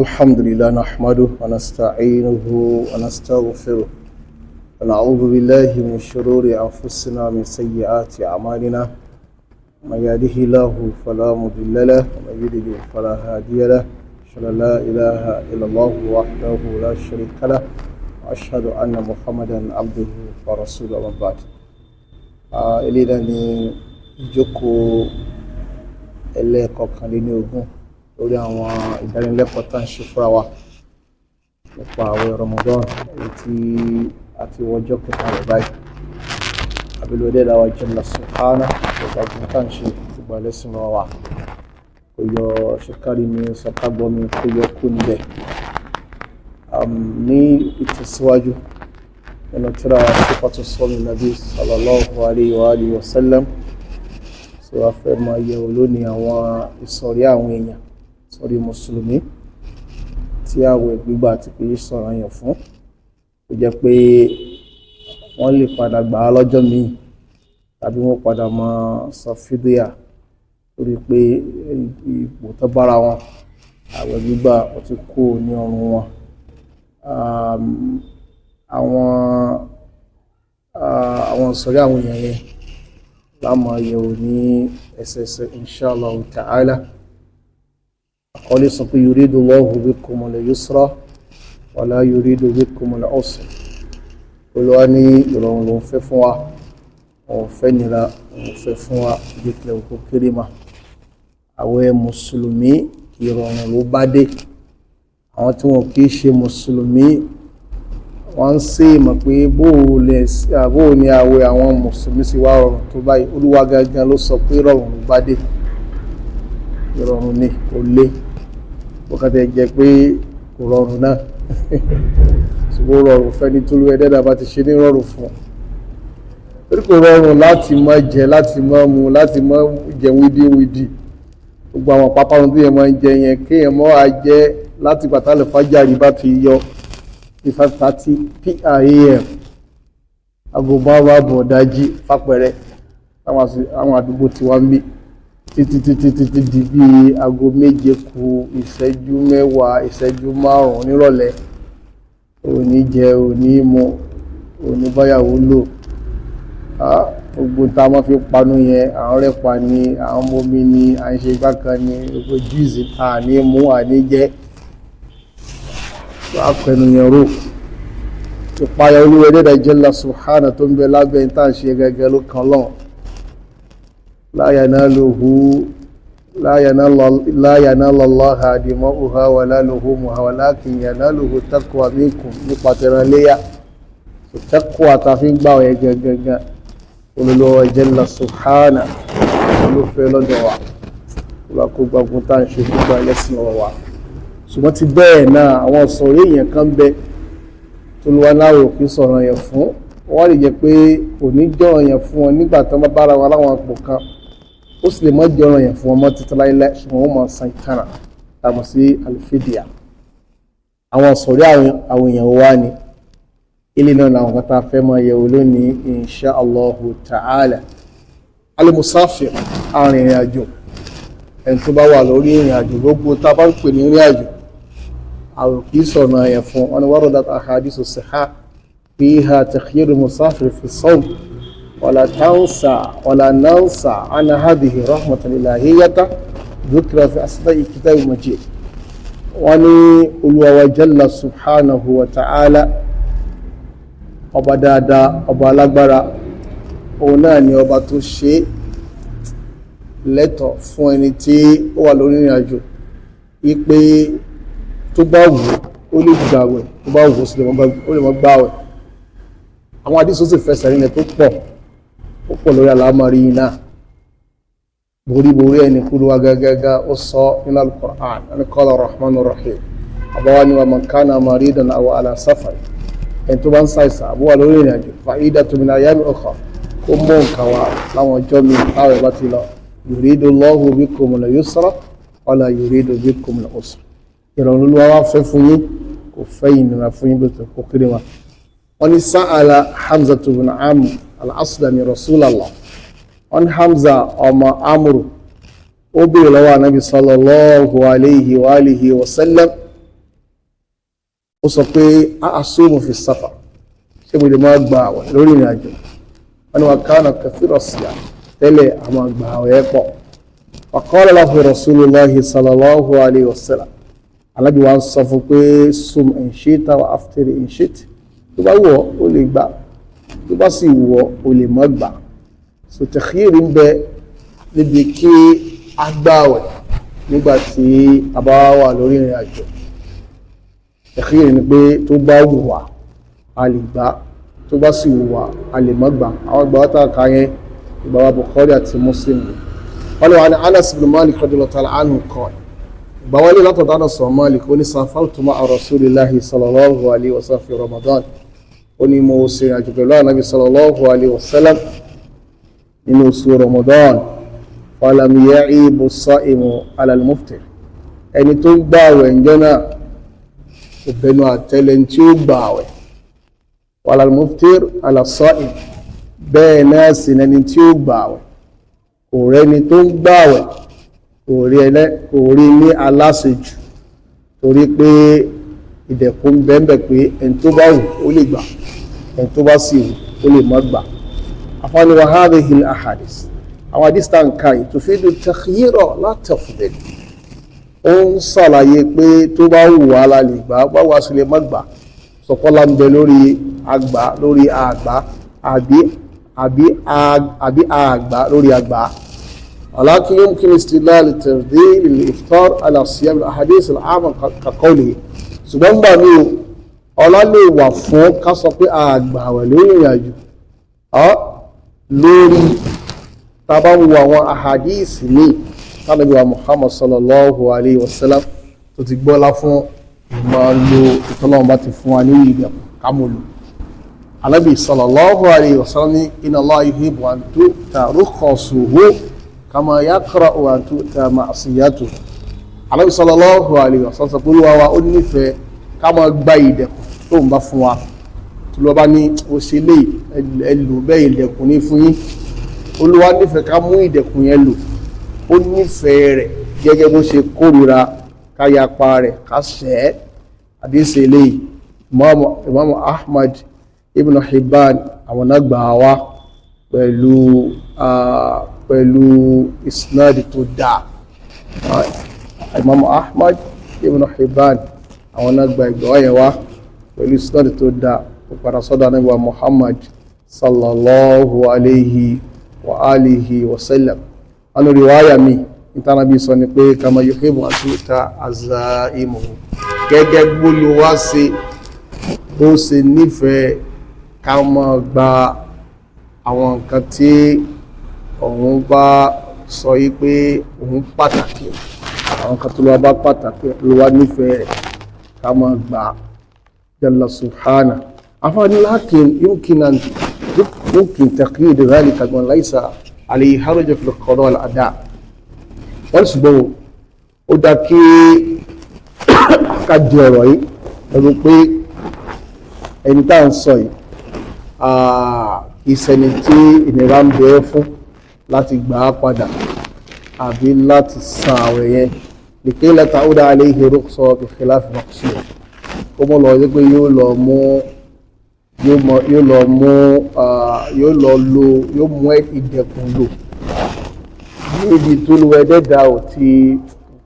الحمد لله نحمده ونستعينه ونستغفره ونعوذ بالله من شرور أنفسنا ومن سيئات أعمالنا من يهده الله فلا مضل له ومن يضلل فلا هادي له أشهد أن لا إله إلا الله وحده لا شريك له وأشهد أن محمدا عبده ورسوله أما بعد إلينا ìjókòó ẹlẹ́ẹ̀kọkànlélógún lórí àwọn ìdánilẹ́kọ̀ọ́ tá ń ṣe fúnra wa nípa àwẹ̀ Ramadan èyí tí a ti wọjọ́ kẹta rẹ̀ báyìí abilode dáwà jalla subhanahu ìgbàgbọ́n tá ń ṣe ti gbà lẹ́sìn lọ́wọ́ wa kò yọ ṣekárí mi sọkágbọ́ mi kò yọ kú níbẹ̀ ní ìtẹ̀síwájú nínú tírà sífàtù sọ́mi nàbí sallallahu alayhi wa alihi wa sallam tí wàá fẹ́ máa yẹ̀wò lónìí àwọn ìsọ̀rí àwọn èèyàn ìsọ̀rí mùsùlùmí tí àwẹ̀ gbígbà ti pé sọ̀rọ̀ yẹn fún ó jẹ́ pé wọ́n lè padà gbà á lọ́jọ́ míì tàbí wọ́n padà máa sọ fídíà torí pé ipò tó bára wọn àwẹ̀ gbígbà ó ti kú ní ọrùn wọn àwọn ìsọ̀rí àwọn èèyàn yẹn láàmà yẹ̀wò ní ẹsẹsẹ inshallah ta'ala àkọlé sọ pé yuridu Allahu bikumul yusra wala yuridu bikumul usra Olúwa ní ìrọ̀rùn ló ń fẹ́ fún wa òun fẹ́ nira òun fẹ́ fún wa ìdíkẹ̀ òkú kéré ma àwẹ̀ mùsùlùmí ìrọ̀rùn ló bá dé àwọn tí wọn kì í ṣe mùsùlùmí wọ́n ń ṣe mọ̀ pé bóò ní àwẹ̀ àwọn mùsùlùmí sì wá rọrùn tó báyìí Olúwa gangan ló sọ pé rọrùn ló bá dé ìrọ̀rùn ni kò lé bókàtẹ́ jẹ́ pé kò rọrùn náà ṣùgbọ́n rọrùn fẹ́ni tó lú ẹ̀dẹ́dà bá ti ṣe ní rọrùn fún torí kò rọrùn láti má jẹ láti má mu láti má jẹ wídíwídí gbogbo àwọn pápánu tó yẹ máa ń jẹ yẹn kéèyàn mọ́ à jẹ láti pàtàlẹ̀ fájàrí bá ti yọ ní 5:30 p.m. aago márùn-ún àbọ̀ dájí fápẹ̀rẹ̀ àwọn àdúgbò tí wọ́n ń bí títí di bí aago méje kù ìṣẹ́jú mẹ́wàá ìṣẹ́jú márùn-ún nírọ̀lẹ́ òní jẹ òní mu òní báyàwó lò gbogbo tá a máa fi panu yẹn àwọn rẹpa ni àwọn momi ni à ń ṣe igbá kan ni gbogbo jíìsì àní mú àní jẹ akẹnuyàn rò ìpayà Olúwa ẹ̀dẹ́dà jalla subhanahu tó ń bẹ lábẹ́ tá à ń ṣe gẹ́gẹ́ ló kan lọ́n la yanalu Allaha dima'uha wala luhumuha walakin yanaluhu taqwa minkum nípa tẹ̀ràn léyà taqwa tàfi ń gbà wẹ̀ gẹ́gẹ́gẹ́ Olúwa jalla subhanahu ló fẹ́ lọ́dọ̀ wa olùkógbàgbọ́n tá à ń ṣe gbogbo ẹlẹ́sìn ọ̀rọ̀ wa ṣùgbọ́n ti bẹ́ẹ̀ náà àwọn sọ̀rọ̀ èèyàn kan bẹ tó lọ́wọ́ láwọ̀ kí sọ̀rọ̀ yẹn fún wọ́n lè jẹ́ pé kò ní jọ̀rọ̀ yẹn fún wọn nígbà tán bá bára wọn láwọn àpò kan ó sì lè mọ́ jọ̀rọ̀ yẹn fún wọn mọ́ títí láíláí ṣùgbọ́n wọ́n máa san ìtanà tàbí sí àlùfídíà àwọn sọ̀rọ̀ àwọn èèyàn wá ní ilé náà làwọn kan tá a fẹ́ máa yẹ̀wò lónìí insha Allahu ta'ala al-musafir arìnrìn àjò ẹni tó bá wà lórí ìrìn àjò gbogbo tá a bá ń pè ní ìrìn àjò àwọn kìí sọ̀nà ẹ̀yẹ̀ fún wọn ni waradat ahadithu sihah fiha takhyiru musafir fi sawm wala nansa anna hadhihi rahmatan ilahiyyatan dhukira fi asna'i kitabil majid wọn ni Olúwa wa jalla subhanahu wa ta'ala ọba dáadáa ọba alágbára òun náà ni ọba tó ṣe lẹ́tọ̀ fún ẹni tí ó wà lórí ìrìn àjò wípé tó bá wù ó lè gbààwẹ̀ tó bá wù ó lè má gbààwẹ̀ àwọn àdísò sì fẹsẹ̀ rinlẹ̀ tó pọ̀ lórí àlámọ̀rí náà boríborí ẹni kúrò wá gẹ́gẹ́gẹ́ ó sọ nínú al-Qur'an ẹni qala rahmanur rahim àbáwá ni wa man kana maridan aw ala safar ẹni tó bá ń ṣàìsàn àbúwà lórí ìrìn àjò fa'idatu min ayyamin ukhar kó mú nǹkan wá láwọn ọjọ́ mi táwọn bá ti lọ yuridu Allahu bikumul yusra wala yuridu bikumul usra ìrọ̀rùn Olúwa wá fẹ́ fún yín kò fẹ́ ìnira fún yín gbèsè kó kéré wa wọ́n ní sa'ala Hamza ibn Amr al-Aslami Rasulallah wọ́n ní Hamza ọmọ Amru ó béèrè lọ́wọ́ Ànábì sallallahu alayhi wa alihi wa sallam ó sọ pé asumu fi safar ṣé mo lè máa gba àwẹ̀ lórí ìrìn àjò wọn ni wa kana kathira siyam tẹ́lẹ̀ àwọn àgbà àwẹ̀ pọ̀ wa qala lahu rasulullahi sallallahu alayhi wa sallam alábi wa ń sọ fún pé sum in shita wa aftir in shita tó bá wọ̀ ó lè gbà tó bá sì wọ̀ ó lè má gbà so takhir ń bẹ níbi kí a gbààwẹ̀ nígbà tí a bá wà lórí ìrìn àjò takhir ni pé tó bá wù wá a lè gbà tó bá sì wù wá a lè má gbà àwọn ìgbà wátà ká yẹn ìgbà wa Bukhari àti Muslim wọn lè wà ní Anas ibn Malik radiyallahu ta'ala anhu qala ìgbà wọlé látọ̀dọ̀ Anas ibn Malik ó ní safartu ma'a rasulillahi sallallahu alayhi wa sallam fi Ramadan ó ní mo ṣe àjò pẹ̀lú ànábì sallallahu alayhi wa sallam nínú oṣù Ramadan falam ya'ibu as-sa'imu ala al-muftir ẹni tó ń gbààwẹ̀ ǹjọ́ náà kò bẹnu àtẹ́lẹ̀ tí ó gbààwẹ̀ wala al-muftir ala as-sa'im bẹ́ẹ̀ náà sì nẹni tí ó gbààwẹ̀ kò rẹ́ni tó ń gbààwẹ̀ kò rí ní aláṣejù torí pé ìdẹ̀kùn bẹ́ẹ̀ pé ẹni tó bá wù ó lè gbà ẹni tó bá sì wù ó lè má gbà afani wa hadhihi al-ahadith àwọn àdìsítà ń ka yìí tufidu takhyira la tafdil ó ń ṣàlàyé pé tó bá wù wá la lè gbà bá wà sí lè má gbà sọpọ́lá ń bẹ lórí àgbà lórí àgbà àbí àgbà lórí àgbà ولكن يمكن استدلال تفضيل الإفطار على صيام الأحاديث العامة كقوله ṣùgbọ́n gbà mí o ọlá lè wà fún ká sọ pé àgbàwẹ̀ lórí ìrìnàjò lórí tàbá wo àwọn ahadith ní tánàbí wa Muhammad sallallahu alayhi wa sallam tó ti gbọ́lá fún ìmọ̀ lo ìtọ́lọ́wọ́n bá ti fún wa ní ìdẹ̀kùn kámọ́lù anábì sallallahu alayhi wa sallam ní inna Allah yuhibbu an tu'ta rukhasuhu kama yakra'u an tu'ta ma'siyatuhu anábì sallallahu alayhi wa sallam pẹ̀lú wa ó nífẹ̀ẹ́ ká máa gba ìdẹ̀kùn tó ń bá fún wa tó lọ bá ní o ṣe lè ẹlò bẹ́ẹ̀ ìdẹ̀kùn ní fún yín olúwa nífẹ̀ẹ́ ká mú ìdẹ̀kùn yẹn lò ó nífẹ̀ẹ́ rẹ̀ gẹ́gẹ́ bó ṣe kórìíra ká yapa rẹ̀ ká ṣẹ́ àdéṣe lè Imam Ahmad ibn Hibban àwọn náà gbà wá pẹ̀lú isnad tó dáa Imam Ahmad ibn Hibban àwọn náà gba ìgbà wáyé wá pẹ̀lú isnad tó dáa ó padà sọ́dọ̀ Ànábì wa Muhammad sallallahu alayhi wa alihi wa sallam anu riwaya mi ìtànàbí sọ ni pé kama yuhibbu an tu'ta azaimuhu gẹ́gẹ́ gbólúwá sí ó ṣe nífẹ̀ẹ́ ká máa gba àwọn nǹkan tí òun bá sọ yí pé òun pàtàkì àwọn nǹkan tó lọ bá pàtàkì ló wá nífẹ̀ẹ́ rẹ̀ ká máa gbà jalla subhana afáàní lakin yumkin taqyid dhalika man laysa alayhi haraj fi al-qada wal-ada wọ́n ṣùgbọ́n ó dá kí ká di ọ̀rọ̀ yìí ẹ̀rù pé ẹni tá à ń sọ yìí ìsẹ̀ni tí ìnira ń bẹ fún láti gbà á padà àbí láti san àwẹ̀ yẹn lèkè lẹ́ta ó dá alayhi rukhsa bi khilaf maqsud kó mọ́ lọ wípé yóò mú ìdẹ̀kùn lò níbi tó lu ẹ̀dẹ́dà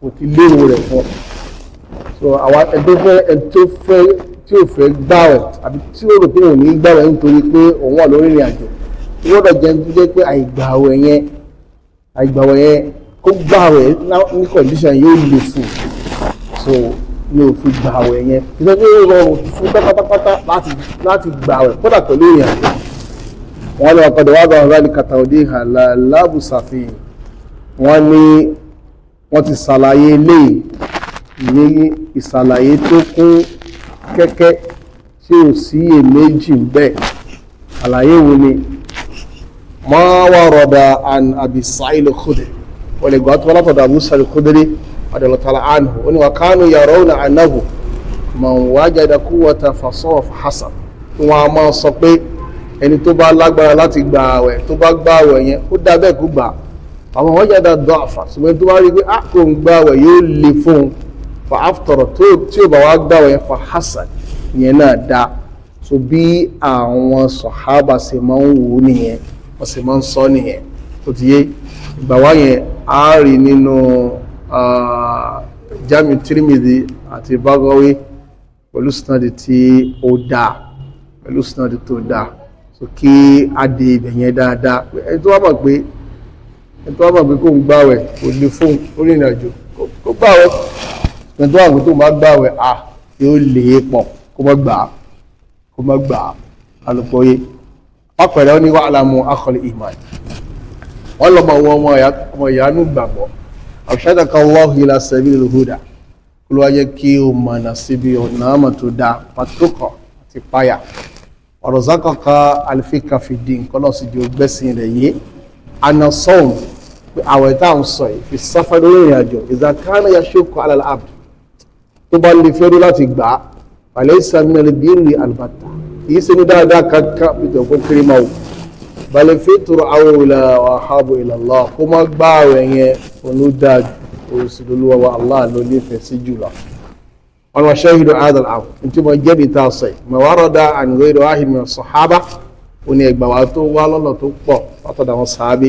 kò ti lérò rẹ̀ fún so àwọn tí ó fẹ́ gbààwẹ̀ àbí tí ó rò pé òun ní gbààwẹ̀ nítorí pé òun wà lórí ìrìn àjò tí wọ́n dọ̀jẹ́ tó jẹ́ pé àìgbààwẹ̀ yẹn kó gbààwẹ̀ ní condition yóò lè fún so ní òfin gbààwẹ̀ yẹn ìfẹ́ pé ó rọrùn fún pátápátá láti gbààwẹ̀ kódà pẹ̀lú ìrìn àjò wọ́n lè wà padà wá bá ọ̀rá ní kàtàwọ́dé lábùsàfihàn wọ́n ní wọ́n ti ṣàlàyé léyìí ní ìṣàlàyé tó kún kẹ́kẹ́ tí ò sí èméjì bẹ́ẹ̀ àlàyé wo ni ma warada an Abi Sa'id al-Khudri wọ́n lè gbà tó látọ̀dọ̀ Abu Sa'id al-Khudri radiyallahu ta'ala anhu ó ní wa kanu yarawna annahu man wajada quwwata fasawma hasan wọ́n a máa sọ pé ẹni tó bá lágbára láti gba àwẹ̀ tó bá gba àwẹ̀ yẹn ó dá bẹ́ẹ̀ kó gbà àwọn wọ́n jẹ́ dọ́ àfà ṣùgbọ́n tó bá rí pé kò ń gba àwẹ̀ yóò le fún fa aftara tí ó bá wá gbààwẹ̀ yẹn fa hasan yẹn náà dá. So bí àwọn sọ̀hábà ṣe máa ń wò nìyẹn wọ́n sì máa ń sọ nìyẹn tó ti yé. ìgbà wá yẹn a rí nínú Jami Tirmidhi àti Bagawi pẹ̀lú sinadi tí ó dáa pẹ̀lú sinadi tó dáa. So kí a dé ibẹ̀ yẹn dáadáa ẹni tó wá mọ̀ pé kó ń gbààwẹ̀ kò lè fóun orí ìrìn àjò kó gbààwẹ̀ ẹni tó wà pé tó máa gbààwẹ̀ yóò lè pọ̀ kó má gbà á alùpùpù ọ̀pẹ̀rẹ̀ ó ní wa'lamu akhal iman wọ́n lọ́mọ wọn ọmọ ìyanu gbàgbọ́ arshadaka Allahu ila sabilil huda kó ló wáyé kí o mọ̀nà síbi ọ̀nà àmọ̀ tó dáa pàtókọ̀ àti páyà warzaqaka alfika fi din kọ́lọ́ sì di ògbẹ́sìn rẹ̀ yé anasọ́ọ̀mù pé àwẹ̀ tá à ń sọ yìí fi sáfẹ́ lórí ìrìn àjò idha kana yashuqqa ala al-abd tó bá lè fẹ́rú láti gbà á falaysa min al-birri albatta kìí ṣe ní dáadáa kankan bìtẹ̀ kó kiri máa wò bal fitru awla wa ahabu ila Allah kó má gbá àwẹ̀ yẹn olùdájú òsìlólúwa wa Allah ló nífẹ̀ẹ́ sí jùlọ. wọn wá shahidu hadha al-amr tí mo jẹ́ ìta ọ̀sẹ̀ ma warada an ghayri wahid min as-sahaba ó ní ẹgbà wa tó wá lọ́nà tó pọ̀ látọ̀dọ̀ àwọn sàábí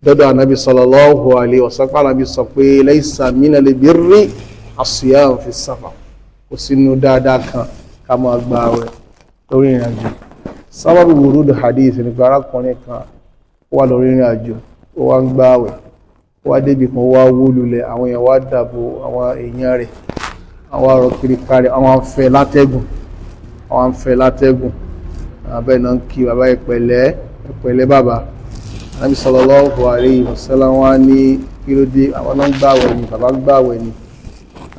dọ́dọ̀ anabi sallallahu alayhi wa sallam anabi sọ pé laysa min al-birri as-siyam fi as-safar kò sínú dáadáa kan ká máa gba àwẹ̀ lórí ìrìn àjò. sábàbí wùrúdù hadith nípa arákùnrin kan wà lórí ìrìn àjò ó wá ń gba àwẹ̀ ó wá débi kan wá wó lulẹ̀ àwọn èèyàn wá dàbò àwọn èèyàn rẹ̀ àwọn arọ kiri kárí àwọn afẹ́ látẹ́gùn abẹ́ náà ń kí bàbá ìpẹ̀lẹ́ bàbá Ànábì sallallahu alayhi wa sallam wá ní kí ló dé àwọn náà ń gbààwẹ̀ ni bàbá ń gbààwẹ̀ ni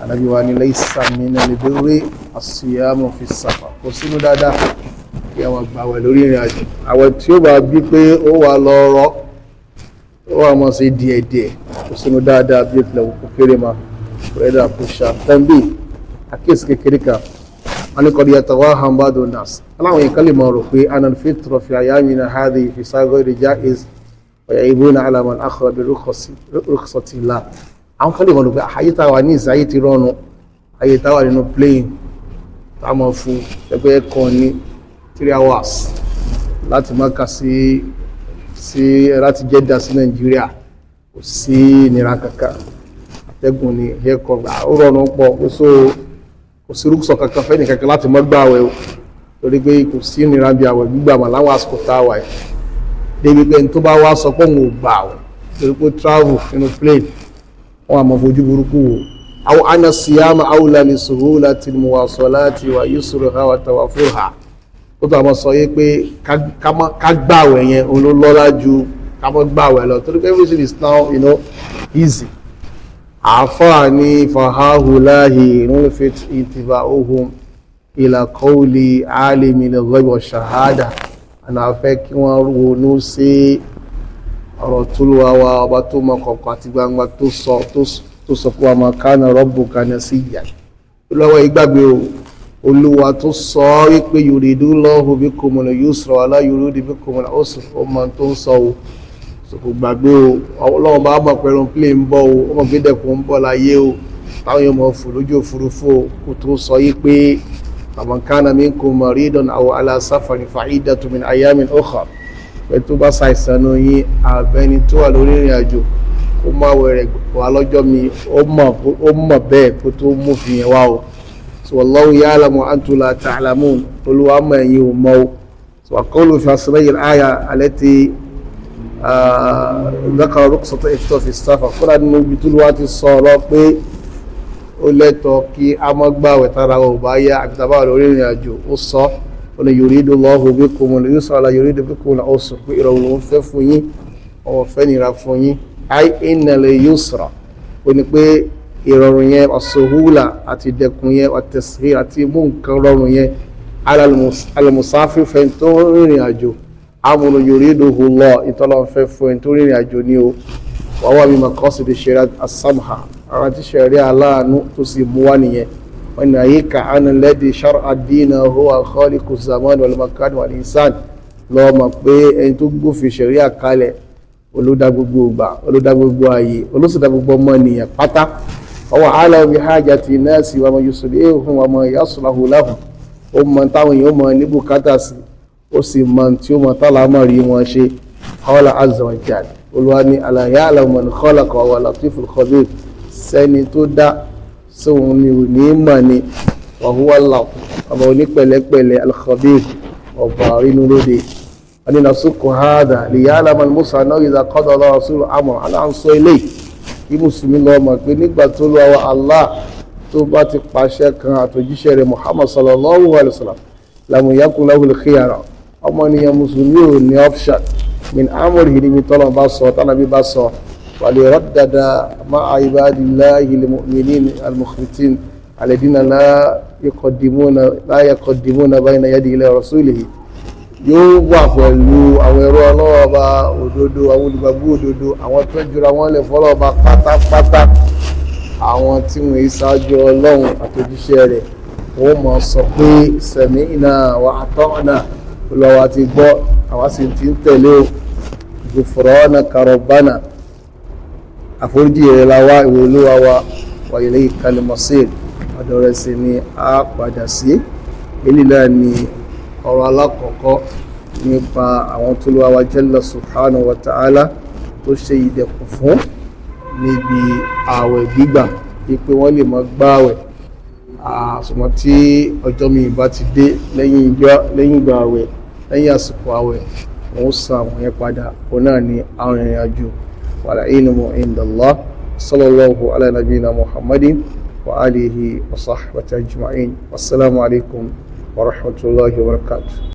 Ànábì wa ní laysa minal birri as-siyamu fi as-safar kò sínú dáadáa kí àwọn gbààwẹ̀ lórí ìrìn àjò àwẹ̀ tí ó bá bí pé ó wà lọ́rọ̀ ó wà mọ́ sí díẹ̀díẹ̀ kò sínú dáadáa bí ìpìlẹ̀ òkú kéré ma rẹ́dà kò ṣàtẹ́ńbì àkíyèsí kékeré kan wọn ní kọ́ di yatawaham ba'du nas aláwọn yẹn kan lè mọ̀ rò pé anal fitra fi ayyamina hadhihi fi saghiri jaiz wa yaibuna ala man akhra bi rukhsatillah àwọn kan lè mọ̀ rò pé ayé tá a wà ní ìsáyé ti rọrùn ayé tá a wà nínú plane tá a mọ̀ fún ẹgbẹ́ kan ní 3 hours láti Mákà sí láti Jeddah sí Nàìjíríà kò sí ìnira kankan atẹ́gùn ní ẹ̀kọ́ ó rọrùn pọ̀ kò sí rúkṣọ kankan fẹ́ nìkankan láti mọ́ gbà àwẹ̀ o torí pé kò sí ìnira bí àwẹ̀ gbígbà mà láwọn àsìkò tá a wà yìí débi pé tó bá wá sọ pé òun ò gbà àwẹ̀ torí pé travel nínú plane wọn àmọ́ fojú burúkú wò àwọn anna siyama awla li suhulati muwasalati wa yusriha wa tawafurha ó tó àmọ́ sọ yé pé ká gbà àwẹ̀ yẹn òun ló lọ́lá ju ká mọ́ gbà àwẹ̀ lọ torí pé everything is now easy. عفاني فهؤلاء نلفت انتباههم إلى قول عالم الغيب والشهادة أنا فاكر ونو سي ọ̀rọ̀ tó lù wá ọba tó mọ kọ̀ọ̀kan àti gbangba tó sọ pé àmọ́ kánà rabbuka nasiyyan lọ́wọ́ ìgbàgbé olúwa tó sọ wípé yuridullahu bikumul yusra wala yuridu bikumul usra ọmọ tó ń sọ kò gbàgbé ọlọ́run bá mọ̀ pẹ̀lú plane ń bọ̀ ọmọ gbẹ́dẹ̀kùn ń bọ̀ láyé táwọn yóò mọ̀ fò lójú òfurufú kò tó sọ yí pé man kana minkum maridan aw ala safarin fa'iddatun min ayyamin ukhar pé tó bá ṣàìsàn yín àbẹ́ni tó wà lórí ìrìn àjò ó máa wẹ̀rẹ̀ wà lọ́jọ́ mi ó mọ̀ bẹ́ẹ̀ kó tó mú fi yẹn wá so wallahu ya'lamu wa antum la ta'lamun olúwa mọ̀ ẹ̀yin ò mọ̀ so aqulu fi asma'i al-aya allati ذكر رخصة الإفطار في السفر kódà nínú ibi tó wá ti sọ lọ pé ó lẹ́tọ̀ọ́ kí a má gbààwẹ̀ tára ò bá yá àti tàbá lórí ìrìn àjò ó sọ ó ní yuridullahu bikumul yusra la yuridu bikumul usra pé ìrọ̀rùn ló ń fẹ́ fún yín ọ̀wọ̀ fẹ́ nira fún yín ai innal yusra ó ní pé ìrọ̀rùn yẹn as-suhula àti dẹkùn yẹn at-tashil àti mú nǹkan rọrùn yẹn ala al-musafir fẹ́ tó rìnrìn àjò amúnú yuriduhu Allah ìtọ́lọ́ fẹ́ fún ẹni tó rìnrìn àjò ní o wọ́n wà bí maqasidi sharia as-samha ara ti sharia aláàánú tó sì mú wá nìyẹn wọ́n ní ayé ka ánà lẹ́dí shar'a ad-din huwa khaliqu zaman wal makan wal insan lọ́ọ́ mọ̀ pé ẹni tó gbófin sharia kalẹ̀ olódà gbogbo ìgbà olódà gbogbo ayé olóṣèdá gbogbo ọmọ ènìyàn pátá ọwọ́ àlọ́ bí hajati nasi wa ma yuslihuhum wa ma yaslahu lahum ó mọ táwọn èèyàn mọ ní bùkátà sí ó sì mọ tí ó mọ tálámọ̀ rí wọn ṣe qala azza wa jalla olúwa ní ala ya'lamu man khalaqa wa huwa latiful khabir sẹ́ni tó dá sóhun ni ò ní mọ̀ ni wa huwa ọba onípẹ̀lẹ́pẹ̀lẹ́ al-khabir ọba inú lóde wọ́n ní nasukku hadha li ya'lama al-musa náà idha qada Allahu rasuluhu amran aláǹsọ ilé kí mùsùlùmí lọ mọ̀ pé nígbà tó lọ́wọ́ Allah tó bá ti pàṣẹ kan àtòjíṣẹ́ rẹ̀ Muhammad sallallahu alayhi wa sallam lam yakun lahu al-khiyara ọmọnìyàn mùsùlùmí ò ní option min amrihi níbi tọ́lọ̀ bá sọ tánàbí bá sọ wàlẹ̀ raddada ma'a ibadillahi al-mu'minin al-mukhbitin alladhina la yaqaddimuna bayna yadi llahi wa rasulihi yóò wà pẹ̀lú àwọn ẹ̀rọ ọlọ́ọ̀ba òdodo àwọn olùgbàgbọ́ òdodo àwọn tó jura wọn lè fọlọ́ọ̀ba pátápátá àwọn tí wọ́n yí ṣáájú ọlọ́run àtòjíṣẹ́ rẹ̀ wọ́n mọ̀ sọ pé sami'na wa ata'na olùwà ti gbọ́ àwa sì ti ń tẹ̀lé o ghufranaka rabbana àforíjì rẹ̀ la wá ìwé olúwa wa ilaykal masir ọ̀dọ̀ rẹ̀ sì ni a padà sí eléyìí náà ni ọ̀rọ̀ alákọ̀ọ́kọ́ nípa àwọn tó lọ́wọ́ wa jalla subhanahu wa ta'ala tó ṣe ìdẹ̀kùn fún níbi ààwẹ̀ gbígbà wípé wọ́n lè máa gbààwẹ̀ àsùnmọ́ tí ọjọ́ mi bá ti dé lẹ́yìn ìgbà ààwẹ̀ lẹ́yìn àsìkò ààwẹ̀ wọ́n san àwọn yẹn padà òun náà ni àwọn ìrìn àjò wal ilmu indallah sallallahu ala nabiyina muhammadin wa alihi wa sahbihi ajma'in wassalamu alaikum ورحمة الله وبركاته.